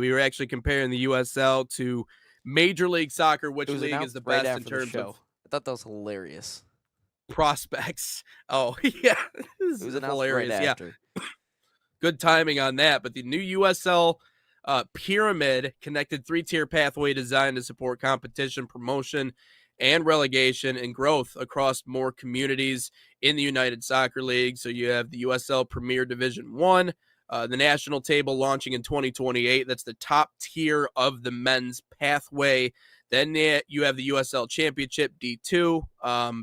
We were actually comparing the USL to Major League Soccer, It which was league is announced the right best in after the terms show. of I thought that was hilarious. prospects. Oh, yeah, this It was is announced right hilarious. Yeah, after. good timing on that. But the new USL pyramid connected three-tier pathway designed to support competition, promotion, and relegation and growth across more communities in the United Soccer League. So you have the USL Premier Division One, the national table launching in 2028. That's the top tier of the men's pathway. Then you have the USL Championship D2,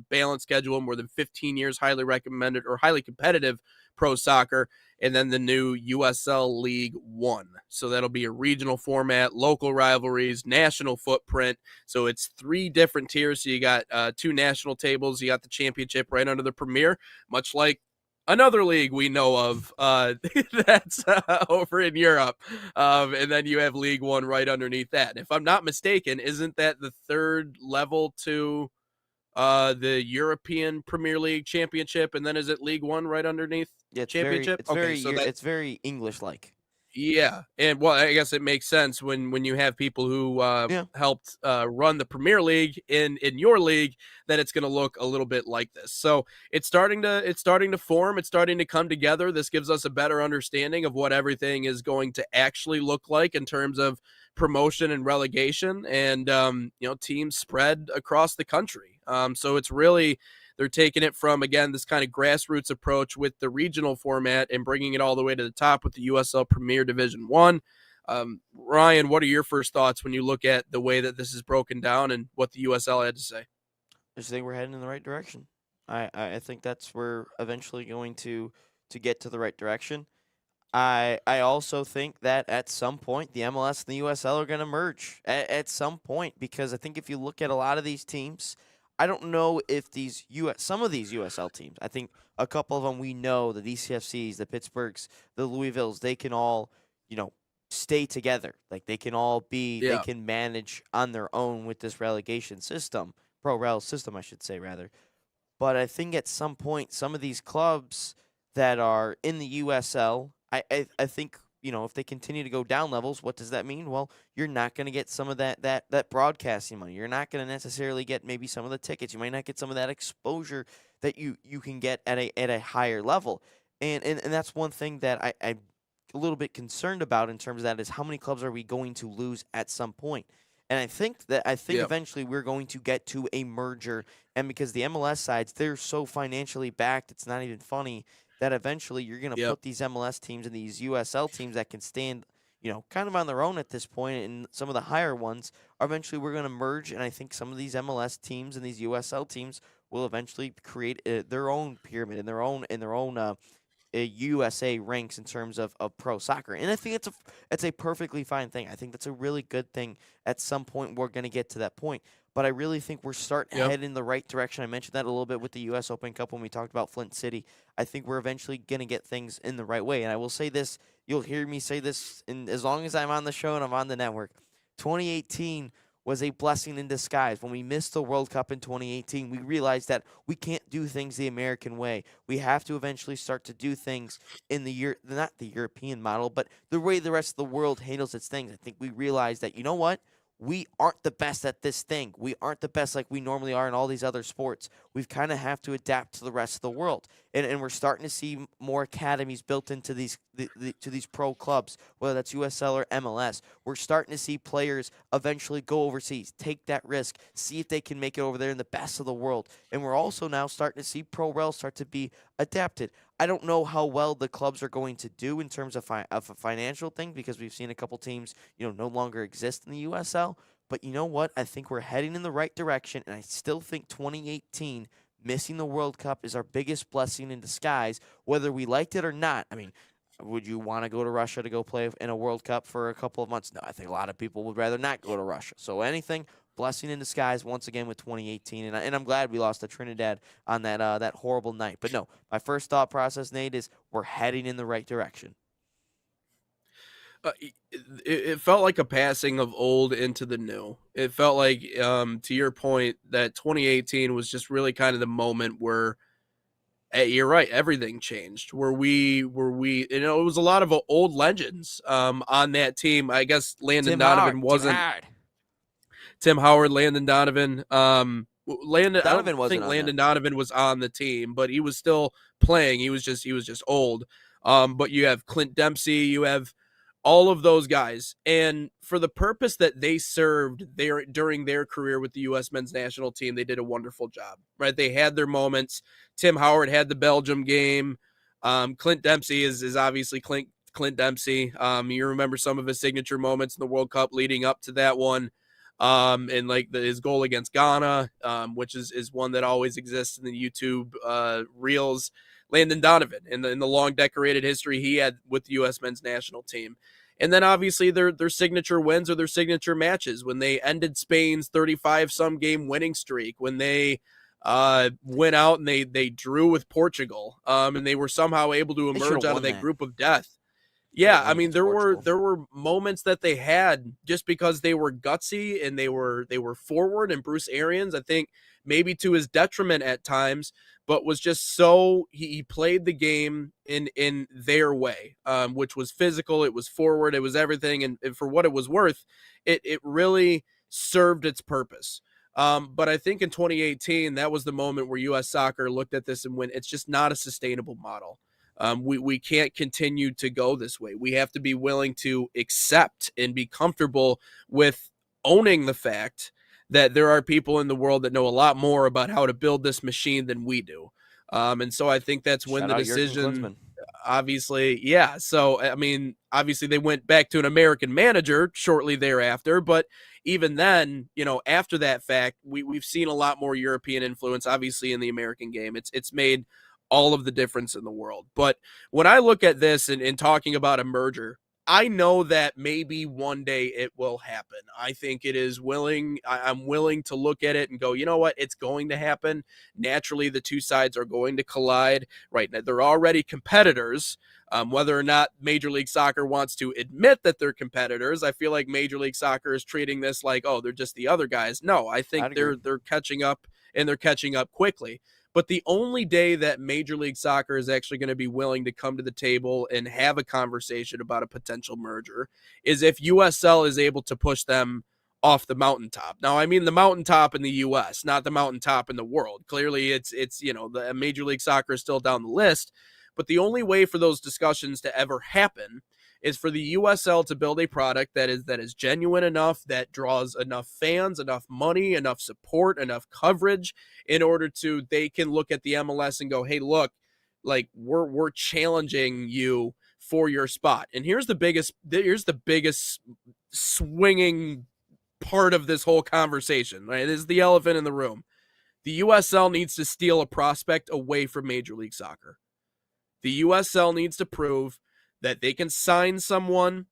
balanced schedule, more than 15 years, highly recommended or highly competitive pro soccer, and then the new USL League One. So that'll be a regional format, local rivalries, national footprint. So it's three different tiers. So you got two national tables. You got the championship right under the Premier, much like another league we know of that's over in Europe. And then you have League One right underneath that. And if I'm not mistaken, isn't that the third level to the European Premier League Championship, and then is it League One right underneath Yeah, Championship? Okay, so that it's very English like. yeah, and well, I guess it makes sense when you have people who Yeah. helped run the Premier League in your league, that it's going to look a little bit like this. So it's starting to form, it's starting to come together. This gives us a better understanding of what everything is going to actually look like in terms of promotion and relegation, and teams spread across the country. So it's really they're taking it from, again, this kind of grassroots approach with the regional format and bringing it all the way to the top with the USL Premier Division One. Ryan, what are your first thoughts when you look at the way that this is broken down and what the USL had to say? I just think we're heading in the right direction. I think that's we're eventually going to get to the right direction. I also think that at some point the MLS and the USL are going to merge at some point, because I think if you look at a lot of these teams, I don't know if some of these USL teams, I think a couple of them we know, the DCFCs, the Pittsburghs, the Louisvilles, they can all, you know, stay together. Like they Yeah. can manage on their own with this relegation system, pro rel system I should say rather. But I think at some point, some of these clubs that are in the USL, I think, if they continue to go down levels, what does that mean? Well, you're not going to get some of that broadcasting money. You're not going to necessarily get maybe some of the tickets. You might not get some of that exposure that you can get at a higher level. And that's one thing that I'm a little bit concerned about in terms of that, is how many clubs are we going to lose at some point? And I think Yep. eventually we're going to get to a merger, and because the MLS sides, they're so financially backed, it's not even funny that eventually you're going to Yep. put these MLS teams and these USL teams that can stand, kind of on their own at this point, and some of the higher ones are eventually we're going to merge. And I think some of these MLS teams and these USL teams will eventually create their own pyramid and their own USA ranks in terms of pro soccer. And I think it's a perfectly fine thing. I think that's a really good thing. At some point, we're going to get to that point. But I really think we're starting to Yep. head in the right direction. I mentioned that a little bit with the U.S. Open Cup when we talked about Flint City. I think we're eventually going to get things in the right way. And I will say this, you'll hear me say this as long as I'm on the show and I'm on the network. 2018 was a blessing in disguise. When we missed the World Cup in 2018, we realized that we can't do things the American way. We have to eventually start to do things in not the European model, but the way the rest of the world handles its things. I think we realized that, you know what? We aren't the best at this thing. We aren't the best like we normally are in all these other sports. We've kind of have to adapt to the rest of the world, and we're starting to see more academies built into to these pro clubs, whether that's USL or MLS. We're starting to see players eventually go overseas, take that risk, see if they can make it over there in the best of the world. And we're also now starting to see pro rel start to be adapted. I don't know how well the clubs are going to do in terms of a financial thing, because we've seen a couple teams, no longer exist in the USL. But you know what? I think we're heading in the right direction, and I still think 2018 missing the World Cup is our biggest blessing in disguise, whether we liked it or not. I mean, would you want to go to Russia to go play in a World Cup for a couple of months? No, I think a lot of people would rather not go to Russia. So anything, blessing in disguise once again with 2018, and I'm glad we lost to Trinidad on that horrible night. But no, my first thought process, Nate, is we're heading in the right direction. It felt like a passing of old into the new. It felt like, to your point, that 2018 was just really kind of the moment where You're right. Everything changed. It was a lot of old legends on that team. I guess Landon Tim Howard, Donovan Tim wasn't Howard. Tim Howard, Landon Donovan. Landon, I don't Donovan wasn't think on that. Landon Donovan was on the team, but he was still playing. He was just old. But you have Clint Dempsey, you have all of those guys, and for the purpose that they served during their career with the U.S. men's national team, they did a wonderful job. Right? They had their moments. Tim Howard had the Belgium game. Clint Dempsey is obviously Clint Dempsey. You remember some of his signature moments in the World Cup leading up to that one, and like his goal against Ghana, which is one that always exists in the YouTube reels. Landon Donovan in the long decorated history he had with the U.S. men's national team. And then obviously their signature wins or their signature matches when they ended Spain's 35 some game winning streak, when they went out and they drew with Portugal, and they were somehow able to They should emerge have out of won that that. group of death. Should have Yeah, I won mean against there were Portugal. there were moments that they had just because they were gutsy and they were forward, and Bruce Arians, I think maybe to his detriment at times, but was just so he played the game in their way, which was physical, it was forward, it was everything, and for what it was worth, it really served its purpose. But I think in 2018, that was the moment where U.S. Soccer looked at this and went, it's just not a sustainable model. We can't continue to go this way. We have to be willing to accept and be comfortable with owning the fact that there are people in the world that know a lot more about how to build this machine than we do. And so I think that's when Shout the out Jurgen decision, Klinsmann. obviously, yeah. So, I mean, obviously they went back to an American manager shortly thereafter, but even then, after that fact, we've seen a lot more European influence, obviously, in the American game. It's made all of the difference in the world. But when I look at this and talking about a merger, I know that maybe one day it will happen. I think it is willing. I'm willing to look at it and go, you know what? It's going to happen. Naturally, the two sides are going to collide. Right now, they're already competitors. Whether or not Major League Soccer wants to admit that they're competitors, I feel like Major League Soccer is treating this like, oh, they're just the other guys. No, I think I'd agree. they're catching up, and they're catching up quickly. But the only day that Major League Soccer is actually going to be willing to come to the table and have a conversation about a potential merger is if USL is able to push them off the mountaintop. Now, I mean the mountaintop in the US, not the mountaintop in the world. Clearly, it's the Major League Soccer is still down the list, but the only way for those discussions to ever happen is for the USL to build a product that is genuine enough, that draws enough fans, enough money, enough support, enough coverage in order to they can look at the MLS and go, "Hey, look, like we're challenging you for your spot." And here's the biggest swinging part of this whole conversation, right? This is the elephant in the room. The USL needs to steal a prospect away from Major League Soccer. The USL needs to prove that they can sign someone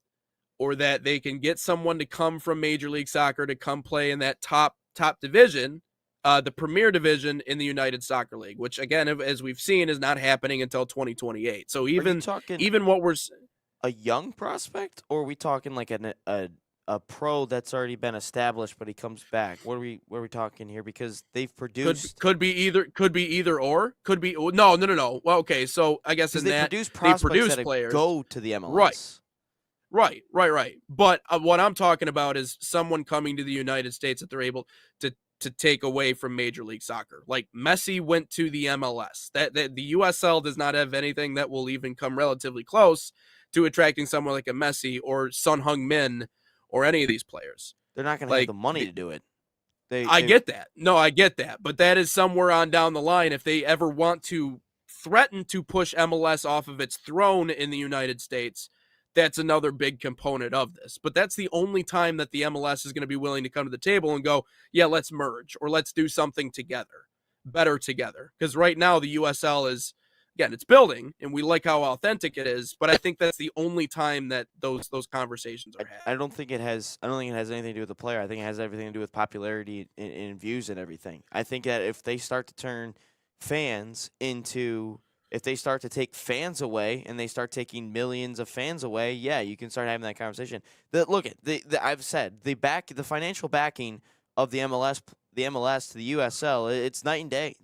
or that they can get someone to come from Major League Soccer to come play in that top division, the premier division in the United Soccer League, which again, as we've seen, is not happening until 2028. So Are you even talking even what we're a young prospect, or are we talking like a pro that's already been established, but he comes back? What are we talking here? Because they've produced could be either or could be no. Well, okay, so I guess because in they that produce they prospects produce that players, go to the right? MLS. Right. But what I'm talking about is someone coming to the United States that they're able to take away from Major League Soccer. Like Messi went to the MLS. That the USL does not have anything that will even come relatively close to attracting someone like a Messi or Son Heung-min or any of these players. They're not going to have Like the money to do it. I They get that. No, I get that. But that is somewhere on down the line if they ever want to threaten to push MLS off of its throne in the United States. That's another big component of this. But that's the only time that the MLS is going to be willing to come to the table and go, yeah, let's merge or let's do something together, better together. Because right now the USL is, again, it's building and we like how authentic it is. But I think that's the only time that those conversations are I had. don't think it has. I don't think it has anything to do with the player. I think it has everything to do with popularity and views and everything. I think that if they start to turn fans into, if they start to take fans away and they start taking millions of fans away, yeah, you can start having that conversation. Look at I've said the financial backing of the MLS to the USL, it's night and day.